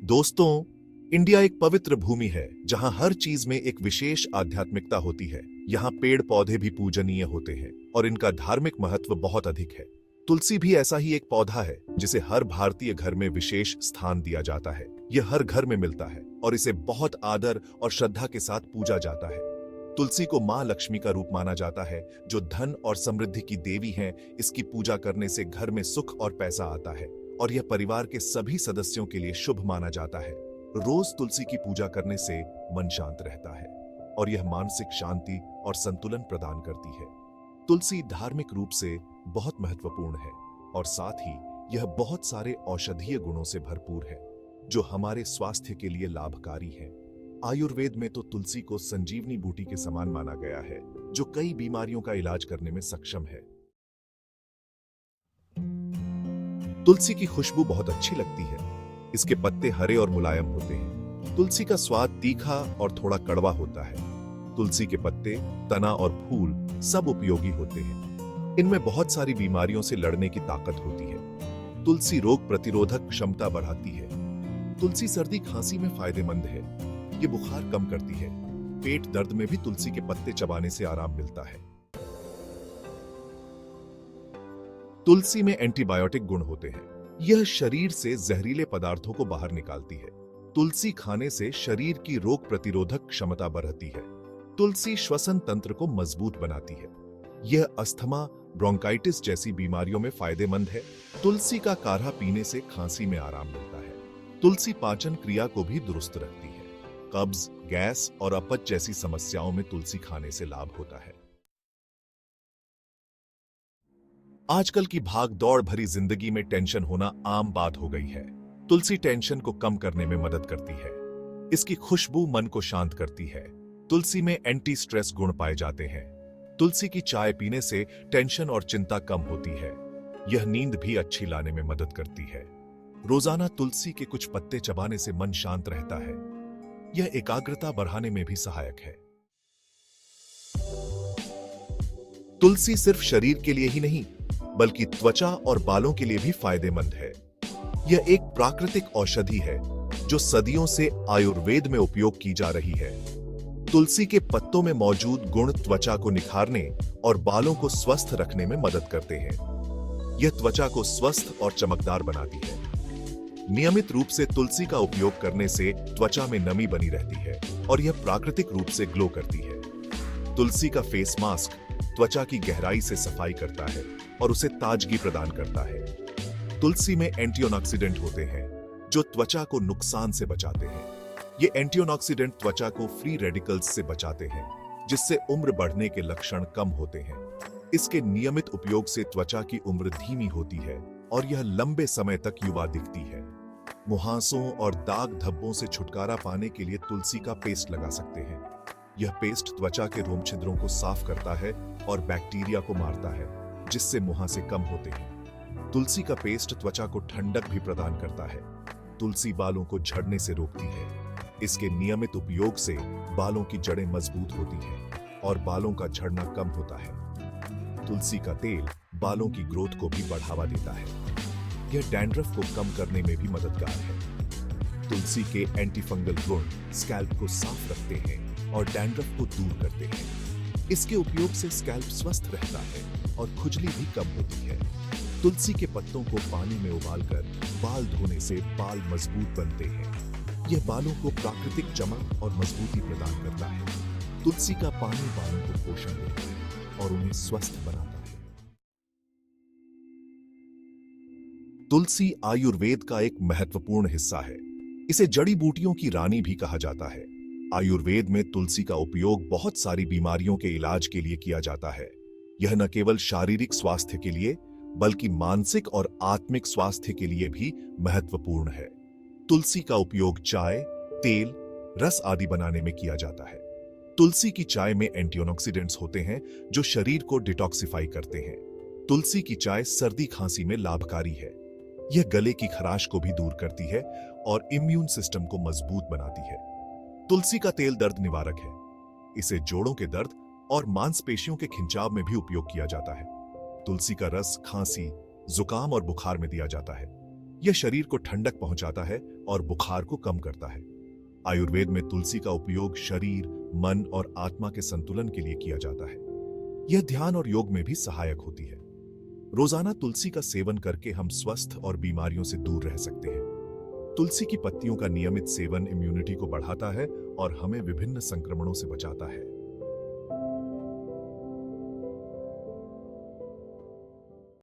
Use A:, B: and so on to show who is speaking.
A: दोस्तों, इंडिया एक पवित्र भूमि है जहां हर चीज में एक विशेष आध्यात्मिकता होती है। यहाँ पेड़ पौधे भी पूजनीय होते हैं और इनका धार्मिक महत्व बहुत अधिक है। तुलसी भी ऐसा ही एक पौधा है जिसे हर भारतीय घर में विशेष स्थान दिया जाता है। यह हर घर में मिलता है और इसे बहुत आदर और श्रद्धा के साथ पूजा जाता है। तुलसी को मां लक्ष्मी का रूप माना जाता है, जो धन और समृद्धि की देवी हैं। इसकी पूजा करने से घर में सुख और पैसा आता है और यह परिवार के सभी सदस्यों के लिए शुभ माना जाता है। रोज तुलसी की पूजा करने से मन शांत रहता है और यह मानसिक शांति और संतुलन प्रदान करती है। तुलसी धार्मिक रूप से बहुत महत्वपूर्ण है और साथ ही यह बहुत सारे औषधीय गुणों से भरपूर है जो हमारे स्वास्थ्य के लिए लाभकारी है। आयुर्वेद में तो तुलसी को संजीवनी बूटी के समान माना गया है, जो कई बीमारियों का इलाज करने में सक्षम है। तुलसी की खुशबू बहुत अच्छी लगती है। इसके पत्ते हरे और मुलायम होते हैं। तुलसी का स्वाद तीखा और थोड़ा कड़वा होता है। तुलसी के पत्ते, तना और फूल सब उपयोगी होते हैं। इनमें बहुत सारी बीमारियों से लड़ने की ताकत होती है। तुलसी रोग प्रतिरोधक क्षमता बढ़ाती है। तुलसी सर्दी खांसी में फायदेमंद है। ये बुखार कम करती है। पेट दर्द में भी तुलसी के पत्ते चबाने से आराम मिलता है। तुलसी में एंटीबायोटिक गुण होते हैं। यह शरीर से जहरीले पदार्थों को बाहर निकालती है। तुलसी खाने से शरीर की रोग प्रतिरोधक क्षमता बढ़ती है। तुलसी श्वसन तंत्र को मजबूत बनाती है। यह अस्थमा, ब्रोंकाइटिस जैसी बीमारियों में फायदेमंद है। तुलसी का काढ़ा पीने से खांसी में आराम मिलता है। तुलसी पाचन क्रिया को भी दुरुस्त रखती है। कब्ज, गैस और अपच जैसी समस्याओं में तुलसी खाने से लाभ होता है। आजकल की भाग दौड़ भरी जिंदगी में टेंशन होना आम बात हो गई है। तुलसी टेंशन को कम करने में मदद करती है। इसकी खुशबू मन को शांत करती है। तुलसी में एंटी स्ट्रेस गुण पाए जाते हैं। तुलसी की चाय पीने से टेंशन और चिंता कम होती है। यह नींद भी अच्छी लाने में मदद करती है। रोजाना तुलसी के कुछ पत्ते चबाने से मन शांत रहता है। यह एकाग्रता बढ़ाने में भी सहायक है। तुलसी सिर्फ शरीर के लिए ही नहीं, बल्कि त्वचा और बालों के लिए भी फायदेमंद है। यह एक प्राकृतिक औषधि है जो सदियों से आयुर्वेद में उपयोग की जा रही है। तुलसी के पत्तों में मौजूद गुण त्वचा को निखारने और बालों को स्वस्थ रखने में मदद करते हैं। यह त्वचा को स्वस्थ और चमकदार बनाती है। नियमित रूप से तुलसी का उपयोग करने से त्वचा में नमी बनी रहती है और यह प्राकृतिक रूप से ग्लो करती है। तुलसी का फेस मास्क त्वचा की गहराई से सफाई करता है और उसे ताजगी प्रदान करता है। तुलसी में एंटीऑक्सीडेंट होते हैं जो त्वचा को नुकसान से बचाते हैं। ये एंटीऑक्सीडेंट त्वचा को फ्री रेडिकल्स से बचाते हैं, जिससे उम्र बढ़ने के लक्षण कम होते हैं। इसके नियमित उपयोग से त्वचा की उम्र धीमी होती है और यह लंबे समय तक युवा दिखती है। मुहासों और दाग धब्बों से छुटकारा पाने के लिए तुलसी का पेस्ट लगा सकते हैं। यह पेस्ट त्वचा के रोम छिद्रों को साफ करता है और बैक्टीरिया को मारता है, जिससे मुहासे कम होते हैं। तुलसी का पेस्ट त्वचा को ठंडक भी प्रदान करता है। तुलसी बालों को झड़ने से रोकती है। इसके नियमित उपयोग से बालों की जड़ें मजबूत होती हैं और बालों का झड़ना कम होता है। तुलसी का तेल बालों की ग्रोथ को भी बढ़ावा देता है। यह डैंड्रफ को कम करने में भी मददगार है। तुलसी के एंटीफंगल गुण स्कैल्प को साफ रखते हैं और डैंड्रफ को दूर करते हैं। इसके उपयोग से स्कैल्प स्वस्थ रहता है और खुजली भी कम होती है। तुलसी के पत्तों को पानी में उबालकर बाल धोने से बाल मजबूत बनते हैं। यह बालों को प्राकृतिक चमक और मजबूती प्रदान करता है। तुलसी का पानी बालों को पोषण देता है और उन्हें स्वस्थ बनाता है। तुलसी आयुर्वेद का एक महत्वपूर्ण हिस्सा है। इसे जड़ी बूटियों की रानी भी कहा जाता है। आयुर्वेद में तुलसी का उपयोग बहुत सारी बीमारियों के इलाज के लिए किया जाता है। यह न केवल शारीरिक स्वास्थ्य के लिए, बल्कि मानसिक और आत्मिक स्वास्थ्य के लिए भी महत्वपूर्ण है। तुलसी का उपयोग चाय, तेल, रस आदि बनाने में किया जाता है। तुलसी की चाय में एंटीऑक्सीडेंट्स होते हैं जो शरीर को डिटॉक्सिफाई करते हैं। तुलसी की चाय सर्दी खांसी में लाभकारी है। यह गले की खराश को भी दूर करती है और इम्यून सिस्टम को मजबूत बनाती है। तुलसी का तेल दर्द निवारक है। इसे जोड़ों के दर्द और मांसपेशियों के खिंचाव में भी उपयोग किया जाता है। तुलसी का रस खांसी, जुकाम और बुखार में दिया जाता है। यह शरीर को ठंडक पहुंचाता है और बुखार को कम करता है। आयुर्वेद में तुलसी का उपयोग शरीर, मन और आत्मा के संतुलन के लिए किया जाता है। यह ध्यान और योग में भी सहायक होती है। रोजाना तुलसी का सेवन करके हम स्वस्थ और बीमारियों से दूर रह सकते हैं। तुलसी की पत्तियों का नियमित सेवन इम्यूनिटी को बढ़ाता है और हमें विभिन्न संक्रमणों से बचाता है।